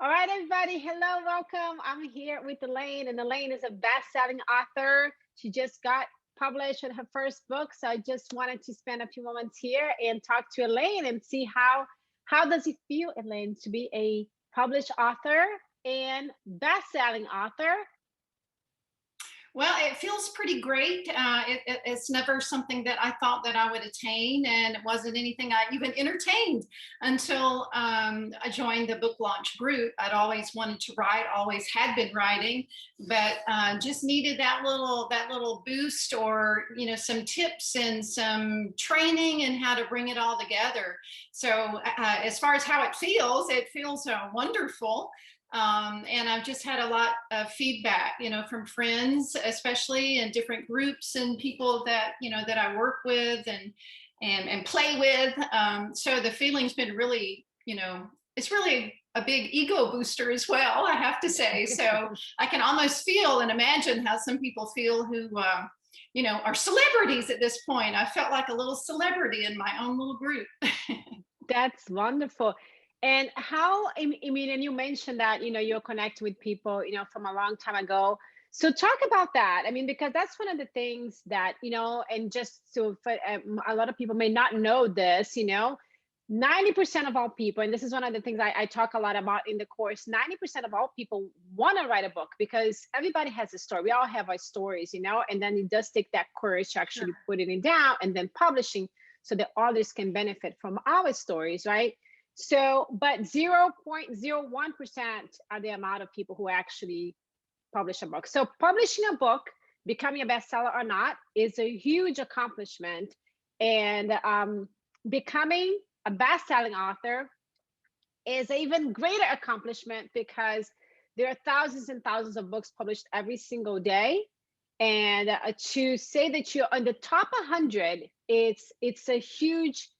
All right, everybody. Hello, welcome. I'm here with Elaine, and Elaine is a best-selling author. She just got published with her first book, so I just wanted to spend a few moments here and talk to Elaine and see how does it feel, Elaine, to be a published author and best-selling author. Well, it feels pretty great. It's never something that I thought that I would attain, and it wasn't anything I even entertained until I joined the book launch group. I'd always wanted to write, always had been writing, but just needed that little boost, or some tips and some training and how to bring it all together. So, as far as how it feels wonderful. And I've just had a lot of feedback, from friends, especially in different groups, and people that I work with and play with. So the feeling's been really, it's really a big ego booster as well, I have to say. So I can almost feel and imagine how some people feel who, are celebrities at this point. I felt like a little celebrity in my own little group. That's wonderful. And how, I mean, and you mentioned that, you're connecting with people, from a long time ago. So talk about that. I mean, because that's one of the things that, and just so for a lot of people may not know this, 90% of all people, and this is one of the things I talk a lot about in the course, 90% of all people want to write a book because everybody has a story. We all have our stories, and then it does take that courage to actually putting it down and then publishing so that others can benefit from our stories, right? So, but 0.01% are the amount of people who actually publish a book. So publishing a book, becoming a bestseller or not, is a huge accomplishment. And becoming a best-selling author is an even greater accomplishment because there are thousands and thousands of books published every single day. And to say that you're on the top 100, it's a huge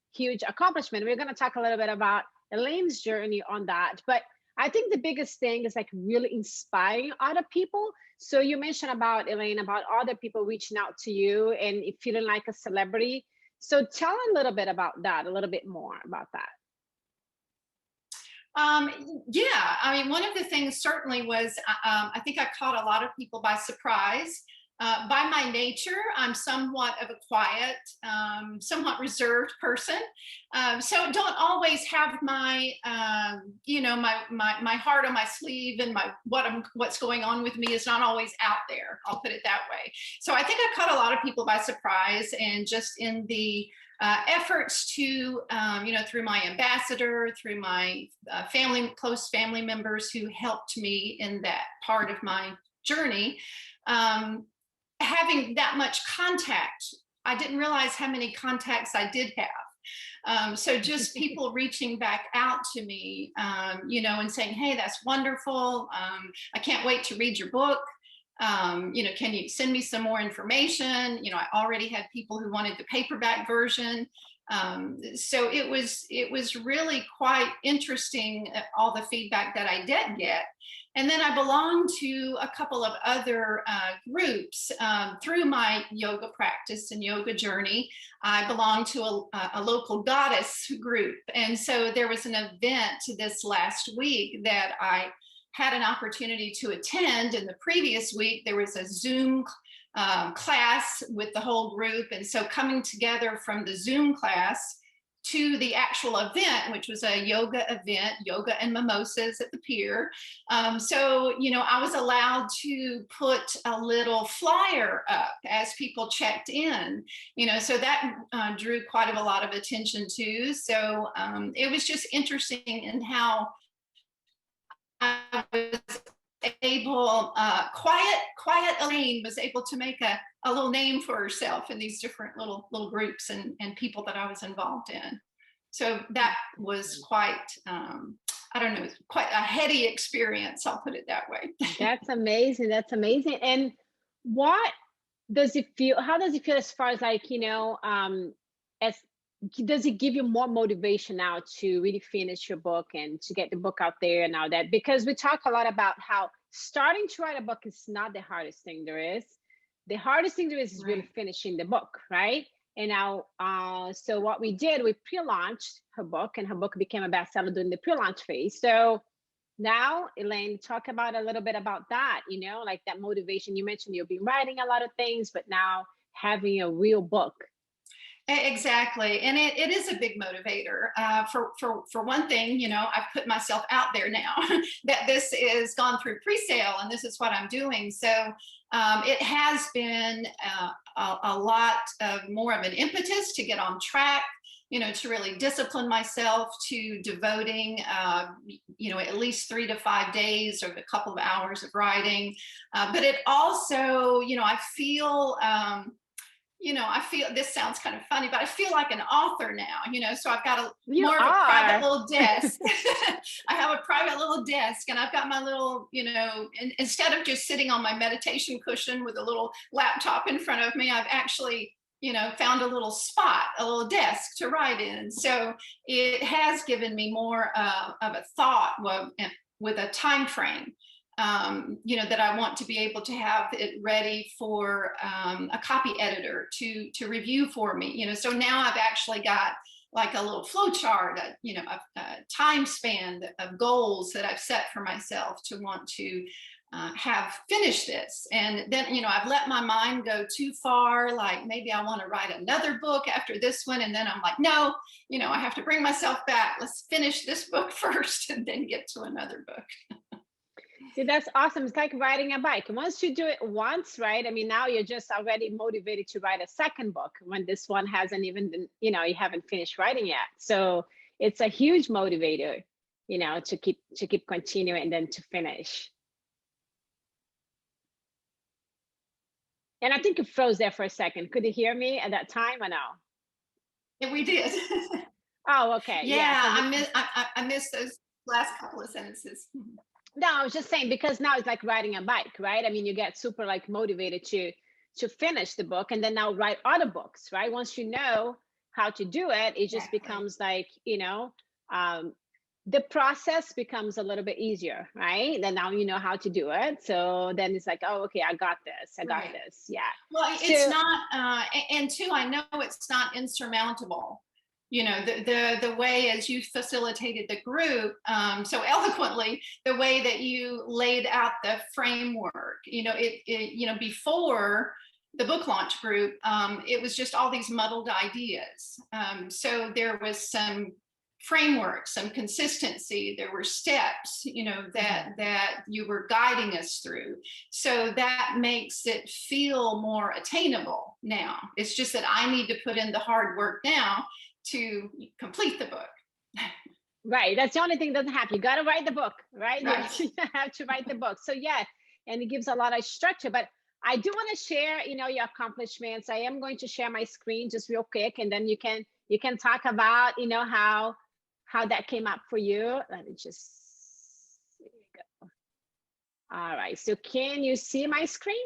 accomplishment. We're going to talk a little bit about Elaine's journey on that. But I think the biggest thing is like really inspiring other people. So you mentioned about Elaine, about other people reaching out to you and feeling like a celebrity. So tell a little bit about that, a little bit more about that. Yeah, I mean, one of the things certainly was I think I caught a lot of people by surprise. By my nature, I'm somewhat of a quiet, somewhat reserved person. So don't always have my, my heart on my sleeve, and what's going on with me is not always out there. I'll put it that way. So I think I caught a lot of people by surprise, and just in the efforts to, through my ambassador, through my close family members who helped me in that part of my journey. Having that much contact, I didn't realize how many contacts I did have. So just people reaching back out to me, and saying, "Hey, that's wonderful. I can't wait to read your book. Can you send me some more information?" I already had people who wanted the paperback version. So it was really quite interesting, all the feedback that I did get. And then I belong to a couple of other groups through my yoga practice and yoga journey. I belong to a local goddess group. And so there was an event this last week that I had an opportunity to attend. In the previous week, there was a Zoom class with the whole group. And so coming together from the Zoom class to the actual event, which was a yoga event, yoga and mimosas at the pier. So, I was allowed to put a little flyer up as people checked in, so that drew quite a lot of attention too. So it was just interesting in how I was able, quiet Elaine was able to make a little name for herself in these different little groups and people that I was involved in. So that was quite, I don't know, quite a heady experience. I'll put it that way. That's amazing. That's amazing. And what does it feel? How does it feel as far as like, as does it give you more motivation now to really finish your book and to get the book out there and all that? Because we talk a lot about how starting to write a book is not the hardest thing there is. The hardest thing there is really finishing the book, right? And now, so what we did, we pre-launched her book, and her book became a bestseller during the pre-launch phase. So Now, Elaine, talk about a little bit about that, like that motivation. You mentioned you've been writing a lot of things, but now having a real book. Exactly, and it is a big motivator. For one thing, I've put myself out there now that this is gone through pre-sale, and this is what I'm doing. So it has been a lot of more of an impetus to get on track. To really discipline myself to devoting, at least 3 to 5 days or a couple of hours of writing. But it also, I feel this sounds kind of funny, but I feel like an author now, so I've got more of a private little desk. I have a private little desk, and I've got my little, instead of just sitting on my meditation cushion with a little laptop in front of me, I've actually, found a little spot, a little desk to write in. So it has given me more of a thought with a time frame. That I want to be able to have it ready for a copy editor to review for me. So now I've actually got like a little flow chart, a time span of goals that I've set for myself to want to have finished this. And then, I've let my mind go too far, like maybe I want to write another book after this one. And then I'm like, no, I have to bring myself back. Let's finish this book first and then get to another book. See, that's awesome. It's like riding a bike. Once you do it once, right? I mean, now you're just already motivated to write a second book when this one hasn't even been, you haven't finished writing yet. So it's a huge motivator, to keep continuing and then to finish. And I think it froze there for a second. Could you hear me at that time or no? Yeah, we did. Oh, okay. Yeah, I missed those last couple of sentences. No, I was just saying, because now it's like riding a bike, right? I mean, you get super like motivated to finish the book and then now write other books, right? Once you know how to do it, it just becomes like, the process becomes a little bit easier, right? Then now you know how to do it. So then it's like, oh, okay, I got this. I got this. Yeah. Well, it's not, and two, I know it's not insurmountable. The way as you facilitated the group so eloquently, the way that you laid out the framework, before the book launch group, it was just all these muddled ideas. So there was some framework, some consistency, there were steps, that you were guiding us through. So that makes it feel more attainable now. It's just that I need to put in the hard work now to complete the book. Right. That's the only thing that doesn't happen. You got to write the book, right? You have to write the book. So yeah, and it gives a lot of structure. But I do want to share, your accomplishments. I am going to share my screen just real quick, and then you can talk about, how that came up for you. Let me just, there you go. All right. So can you see my screen?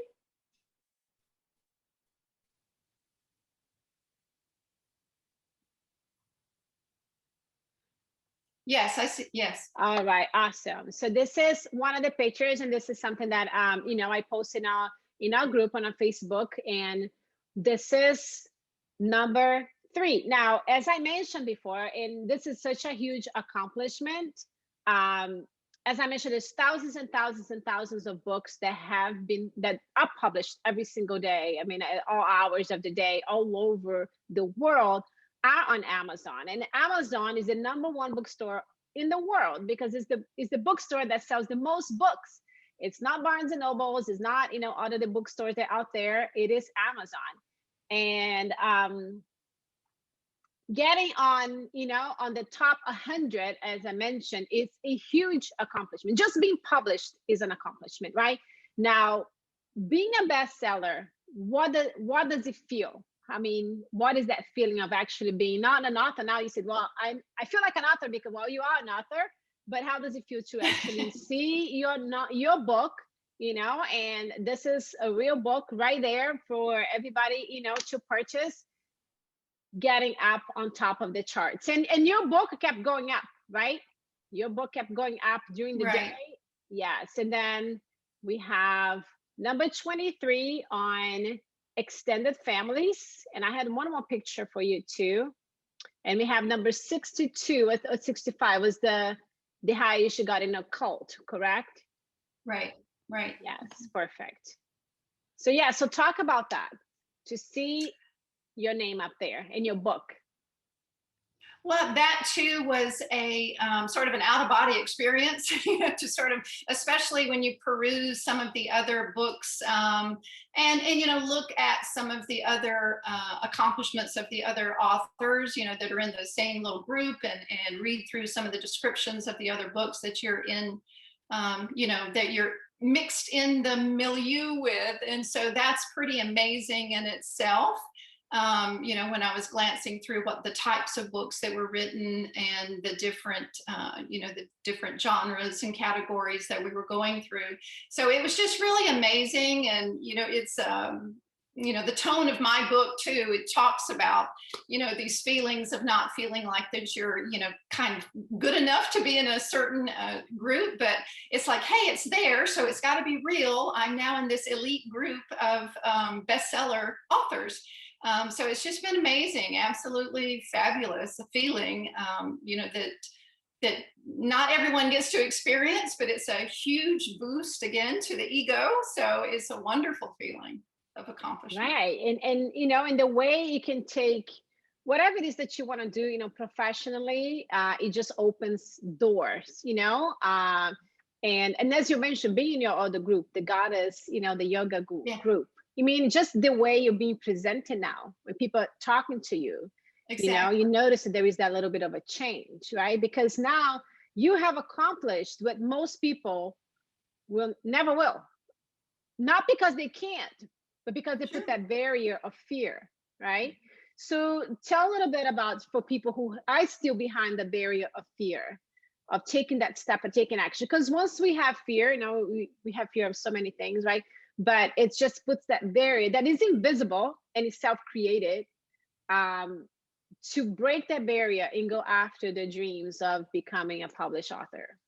Yes, I see. Yes. All right. Awesome. So this is one of the pictures, and this is something that I post in our group on our Facebook, and this is number 3. Now, as I mentioned before, and this is such a huge accomplishment. As I mentioned, there's thousands and thousands and thousands of books that are published every single day. I mean, at all hours of the day, all over the world, are on Amazon. And Amazon is the #1 bookstore in the world because it's the bookstore that sells the most books. It's not Barnes and Nobles. It's not, other the bookstores that are out there. It is Amazon. And getting on, on the top 100, as I mentioned, is a huge accomplishment. Just being published is an accomplishment, right? Now, being a bestseller, what does it feel? I mean, what is that feeling of actually being not an author? Now you said, well, I feel like an author because, well, you are an author, but how does it feel to actually see your book, and this is a real book right there for everybody, to purchase, getting up on top of the charts. And your book kept going up, right? Your book kept going up during the day. Yes. And then we have number 23 on extended families, and I had one more picture for you too. And we have number 62 or 65 was the the highest you got in a cult, correct? Right, right. Yes, perfect. So yeah, so talk about that, to see your name up there in your book. Well, that too was a sort of an out of body experience, you know, to sort of, especially when you peruse some of the other books, and you know, look at some of the other accomplishments of the other authors, you know, that are in the same little group, and read through some of the descriptions of the other books that you're in, you know, that you're mixed in the milieu with, and so that's pretty amazing in itself. You know, when I was glancing through what the types of books that were written and the different, you know, the different genres and categories that we were going through. So it was just really amazing. And, you know, it's, you know, the tone of my book too, it talks about, you know, these feelings of not feeling like that you're, you know, kind of good enough to be in a certain group, but it's like, hey, it's there, so it's got to be real. I'm now in this elite group of bestseller authors. So it's just been amazing, absolutely fabulous, a feeling, you know, that not everyone gets to experience, but it's a huge boost again to the ego. So it's a wonderful feeling of accomplishment. Right. And you know, in the way you can take whatever it is that you want to do, you know, professionally, it just opens doors, you know. And as you mentioned, being in your other group, the goddess, you know, the yoga Yeah, group. I mean, just the way you're being presented now, when people are talking to you, you know, you exactly. notice that there is that little bit of a change, right? Because now you have accomplished what most people will never will, not because they can't, but because they put Sure. that barrier of fear, right? So tell a little bit about, for people who are still behind the barrier of fear, of taking that step and taking action. Because once we have fear, you know, we have fear of so many things, right? But it just puts that barrier that is invisible and is self-created, um, to break that barrier and go after the dreams of becoming a published author.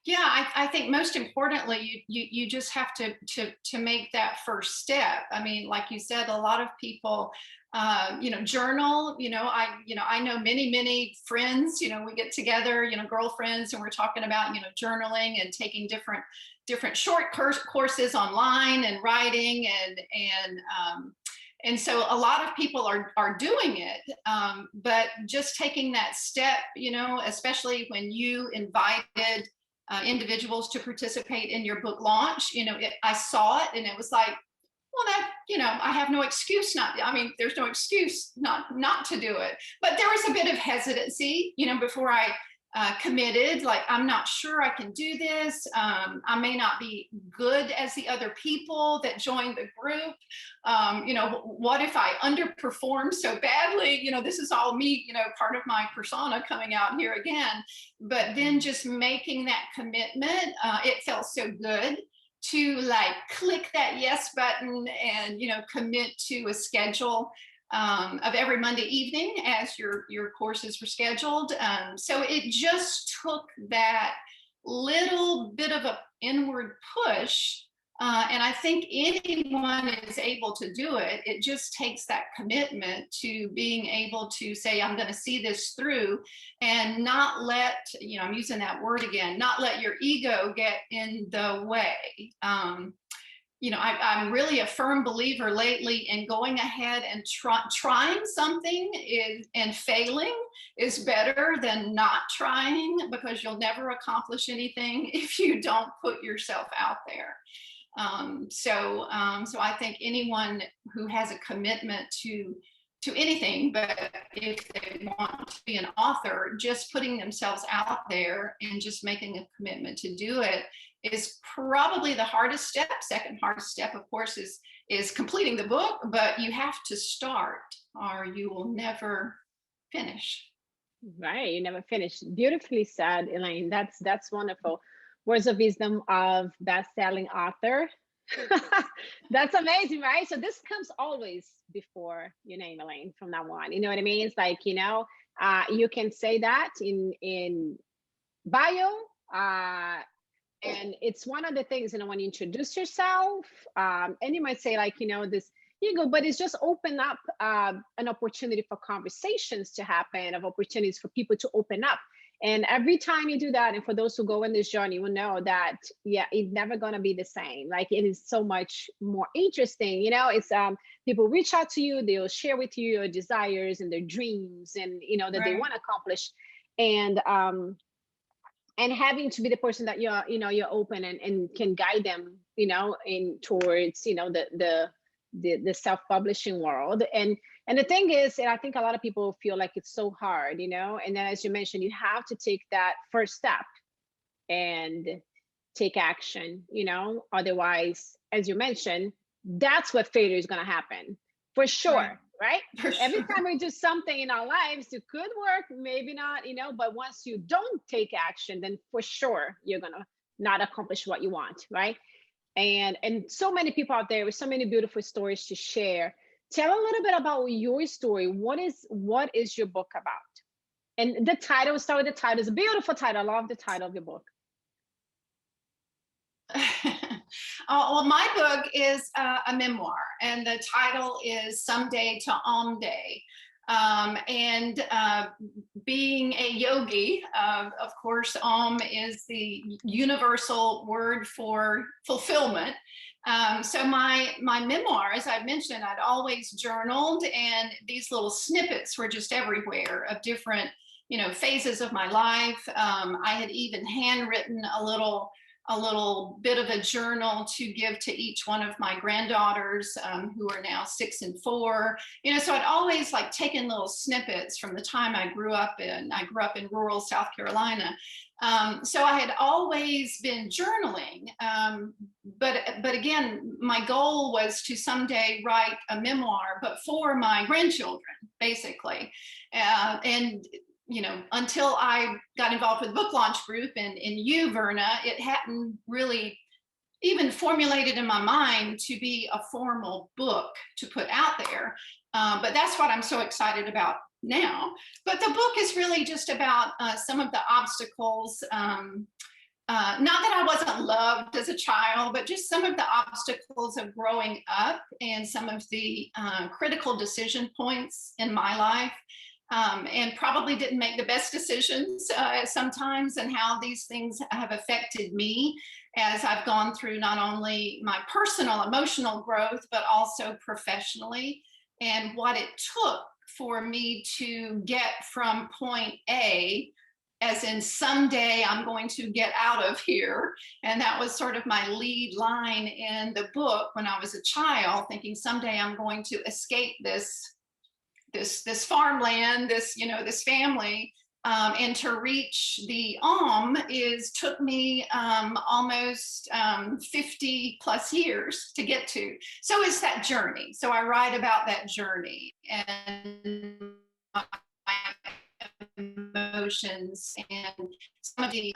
Yeah, I think most importantly, you just have to make that first step. I mean, like you said, a lot of people, you know, journal. You know, I know many friends. You know, we get together, you know, girlfriends, and we're talking about, you know, journaling and taking different short courses online and writing, and so a lot of people are doing it, but just taking that step, you know, especially when you invited individuals to participate in your book launch. You know, I saw it and it was like, well, that, you know, I have no excuse not. I mean, there's no excuse not to do it. But there was a bit of hesitancy, you know, before I committed. Like, I'm not sure I can do this. I may not be good as the other people that joined the group. You know, what if I underperform so badly? You know, this is all me, you know, part of my persona coming out here again. But then just making that commitment, it felt so good to like click that yes button and, you know, commit to a schedule of every Monday evening as your courses were scheduled. So it just took that little bit of an inward push. And I think anyone is able to do it. It just takes that commitment to being able to say, I'm going to see this through, and not let, you know, I'm using that word again, not let your ego get in the way. You know, I'm really a firm believer lately in going ahead and trying something and failing is better than not trying, because you'll never accomplish anything if you don't put yourself out there. So I think anyone who has a commitment to anything, but if they want to be an author, just putting themselves out there and just making a commitment to do it is probably the hardest step. Second hardest step, of course, is completing the book, but you have to start or you will never finish. Right, you never finish. Beautifully said, Elaine. That's wonderful. Words of wisdom of best-selling author. That's amazing, right? So this comes always before your name, Elaine, from now on. You know what I mean? It's like, you know, you can say that in bio, and it's one of the things, you know, when you introduce yourself, and you might say, like, you know, this ego, but it's just open up an opportunity for conversations to happen, of opportunities for people to open up. And every time you do that, and for those who go in this journey will know that, yeah, it's never gonna be the same. Like it is so much more interesting. It's people reach out to you, they'll share with you your desires and their dreams and that they Right. want to accomplish. And having to be the person that you're open and can guide them in towards the self-publishing world. And the thing is, and I think a lot of people feel like it's so hard, and then as you mentioned, you have to take that first step and take action, otherwise, as you mentioned, that's what failure is going to happen for Right. sure, right? For Every sure. time we do something in our lives, it could work, maybe not, but once you don't take action, then for sure you're going to not accomplish what you want, right? And so many people out there with so many beautiful stories to share. Tell a little bit about your story. What is your book about? And the title, start with the title. It's a beautiful title. I love the title of your book. Well, my book is a memoir, and the title is Someday to Om Day. And being a yogi, of course, Om is the universal word for fulfillment. So my memoir, as I mentioned, I'd always journaled, and these little snippets were just everywhere of different, phases of my life. I had even handwritten a little bit of a journal to give to each one of my granddaughters, who are now 6 and 4. So I'd always like taken little snippets from the time I grew up in rural South Carolina. So I had always been journaling. But again, my goal was to someday write a memoir, but for my grandchildren, basically. And until I got involved with the book launch group and you, Verna, it hadn't really even formulated in my mind to be a formal book to put out there. But that's what I'm so excited about now. But the book is really just about some of the obstacles. Not that I wasn't loved as a child, but just some of the obstacles of growing up and some of the critical decision points in my life. And probably didn't make the best decisions sometimes, and how these things have affected me as I've gone through not only my personal emotional growth, but also professionally, and what it took for me to get from point A, as in someday I'm going to get out of here. And that was sort of my lead line in the book when I was a child, thinking someday I'm going to escape this farmland, this family, and to reach the took me almost 50 plus years to get to. So it's that journey. So I write about that journey and my emotions and some of the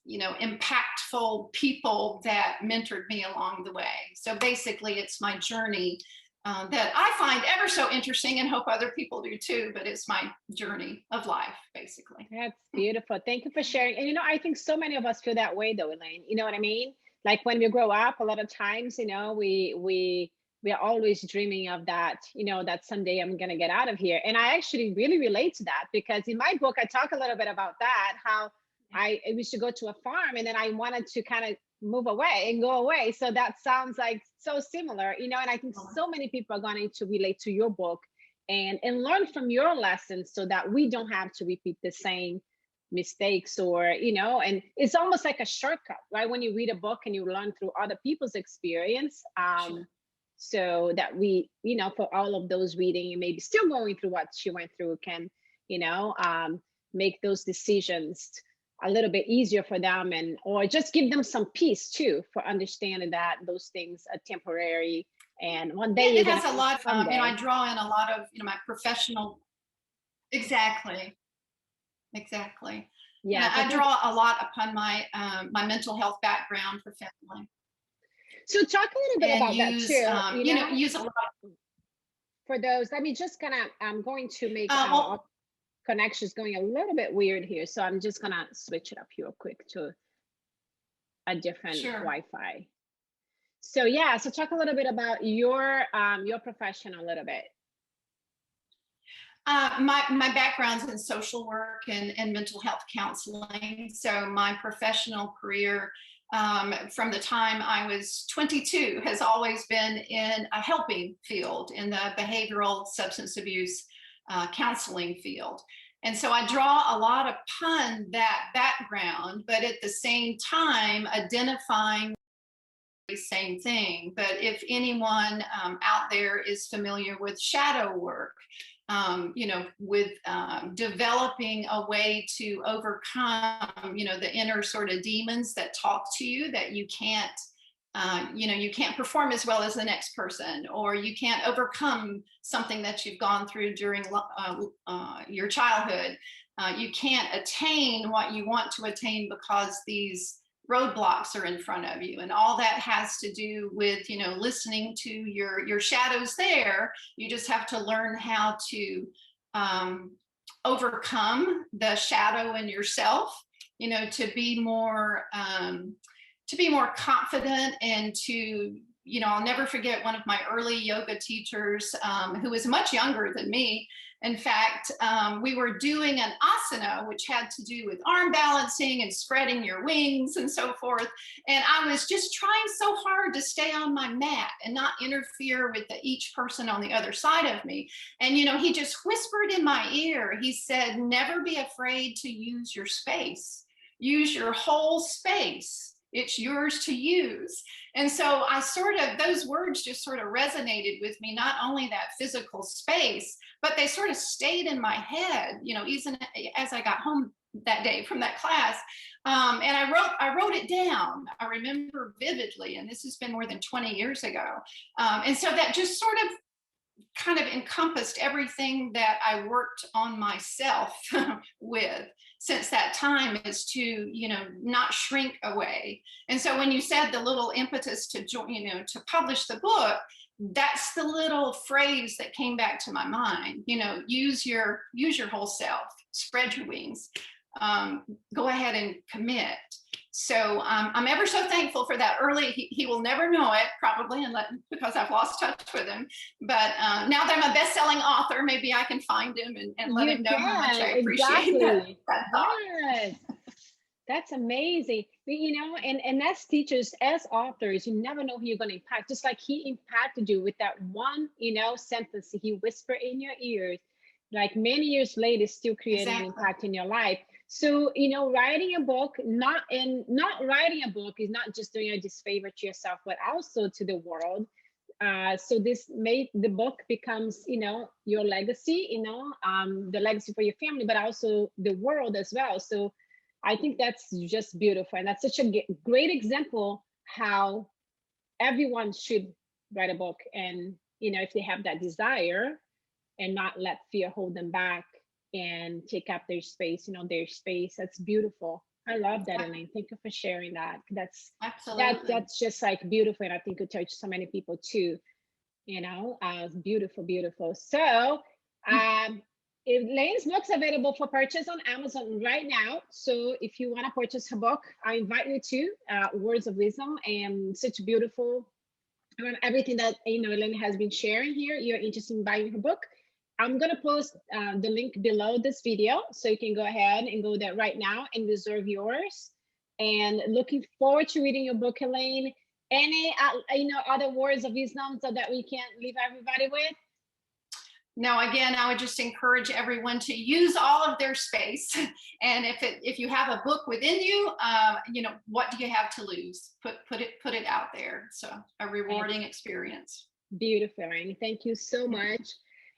impactful people that mentored me along the way. So basically, it's my journey. That I find ever so interesting and hope other people do too, but it's my journey of life, basically. That's beautiful. Thank you for sharing. And I think so many of us feel that way though, Elaine. You know what I mean? Like when we grow up, a lot of times, we are always dreaming of that, that someday I'm gonna get out of here. And I actually really relate to that, because in my book, I talk a little bit about that, how I used to go to a farm and then I wanted to kind of move away and go away. So that sounds like so similar, and I think so many people are going to relate to your book and learn from your lessons so that we don't have to repeat the same mistakes, or and it's almost like a shortcut, right? When you read a book and you learn through other people's experience, Sure. so that we, for all of those reading and maybe still going through what she went through, can make those decisions a little bit easier for them, and or just give them some peace too, for understanding that those things are temporary, and one day It you're has a gonna, lot, I someday. draw in a lot of, my professional, exactly, exactly. And Yeah, I because draw a lot upon my my mental health background professionally, so talk a little bit and about that use too, use a lot. for those. Let me just gonna, I'm going to make our Well, connections going a little bit weird here, so I'm just gonna switch it up here real quick to a different sure. Wi-Fi. So yeah, so talk a little bit about your profession a little bit. My background's in social work and mental health counseling. So my professional career from the time I was 22 has always been in a helping field, in the behavioral substance abuse counseling field. And so I draw a lot upon that background, but at the same time, identifying the same thing. But if anyone out there is familiar with shadow work, with developing a way to overcome, the inner sort of demons that talk to you, that you can't, you can't perform as well as the next person, or you can't overcome something that you've gone through during your childhood. You can't attain what you want to attain because these roadblocks are in front of you, and all that has to do with listening to your shadows there. You just have to learn how to overcome the shadow in yourself, to be more confident, and to I'll never forget one of my early yoga teachers, who was much younger than me. In fact, we were doing an asana, which had to do with arm balancing and spreading your wings and so forth. And I was just trying so hard to stay on my mat and not interfere with each person on the other side of me. And, he just whispered in my ear, he said, never be afraid to use your space. Use your whole space. It's yours to use. And so those words just sort of resonated with me, not only that physical space, but they sort of stayed in my head, even as I got home that day from that class. And I wrote it down. I remember vividly, and this has been more than 20 years ago. And so that just sort of kind of encompassed everything that I worked on myself with since that time, is to, not shrink away. And so when you said the little impetus to to publish the book, that's the little phrase that came back to my mind. Use your whole self, spread your wings, go ahead and commit. So I'm ever so thankful for that early. He will never know it probably, because I've lost touch with him. But now that I'm a best-selling author, maybe I can find him and let him know how much I appreciate that thought. Yes. That's amazing. And as teachers, as authors, you never know who you're going to impact. Just like he impacted you with that one, sentence he whispered in your ears, like many years later, still creating an impact in your life. So, writing a book, not writing a book is not just doing a disfavor to yourself, but also to the world. So this made the book becomes, your legacy, the legacy for your family, but also the world as well. So I think that's just beautiful. And that's such a great example how everyone should write a book. And, if they have that desire, and not let fear hold them back and take up their space, their space. That's beautiful. I love that, Elaine. Thank you for sharing that. That's absolutely that's just like beautiful. And I think it touched so many people too. Beautiful, beautiful. So Elaine's book's available for purchase on Amazon right now. So if you want to purchase her book, I invite you to Words of Wisdom, and such beautiful everything that Elaine has been sharing here. You're interested in buying her book, I'm going to post the link below this video, so you can go ahead and go there right now and reserve yours. And looking forward to reading your book, Elaine. Any other words of wisdom so that we can leave everybody with? No, again, I would just encourage everyone to use all of their space. And if you have a book within you, what do you have to lose? Put it out there. So a rewarding experience. Beautiful, Elaine. Thank you so much.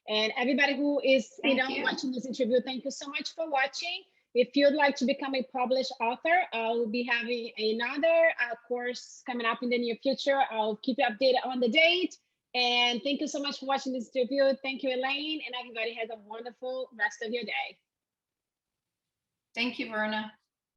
And everybody who is watching this interview, thank you so much for watching. If you'd like to become a published author, I'll be having another course coming up in the near future. I'll keep you updated on the date. And thank you so much for watching this interview. Thank you, Elaine, and everybody has a wonderful rest of your day. Thank you, Verna.